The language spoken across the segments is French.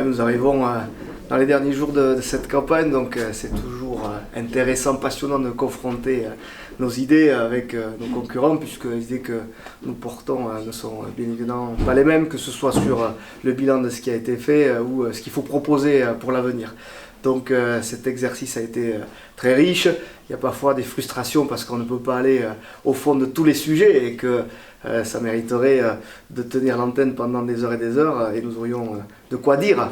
nous arrivons dans les derniers jours de cette campagne, donc c'est toujours intéressant, passionnant de confronter nos idées avec nos concurrents, puisque les idées que nous portons ne sont bien évidemment pas les mêmes, que ce soit sur le bilan de ce qui a été fait ou ce qu'il faut proposer pour l'avenir. Donc cet exercice a été très riche. Il y a parfois des frustrations parce qu'on ne peut pas aller au fond de tous les sujets et que ça mériterait de tenir l'antenne pendant des heures et des heures et nous aurions de quoi dire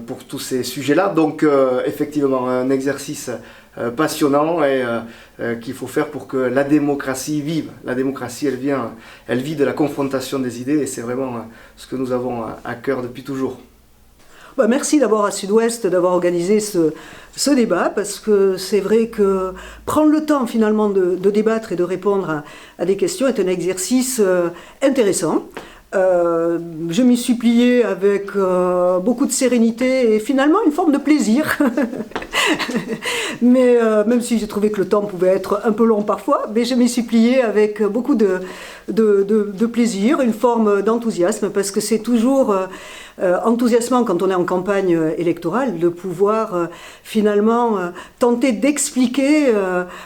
pour tous ces sujets-là. Donc effectivement un exercice passionnant et qu'il faut faire pour que la démocratie vive. La démocratie, elle vit de la confrontation des idées et c'est vraiment ce que nous avons à cœur depuis toujours. Merci d'abord à Sud-Ouest d'avoir organisé ce débat, parce que c'est vrai que prendre le temps finalement de débattre et de répondre à des questions est un exercice intéressant. Je m'y suis pliée avec beaucoup de sérénité et finalement une forme de plaisir. Mais même si j'ai trouvé que le temps pouvait être un peu long parfois, mais je m'y suis pliée avec beaucoup de plaisir, une forme d'enthousiasme, parce que c'est toujours enthousiasmant quand on est en campagne électorale de pouvoir finalement tenter d'expliquer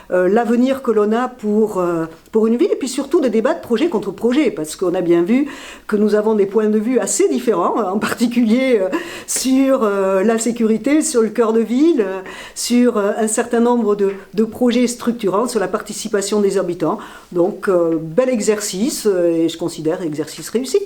l'avenir que l'on a pour une ville, et puis surtout de débattre projet contre projet, parce qu'on a bien vu que nous avons des points de vue assez différents, en particulier sur la sécurité, sur le cœur de ville, sur un certain nombre de projets structurants, sur la participation des habitants. Donc bel exercice, et je considère exercice réussi.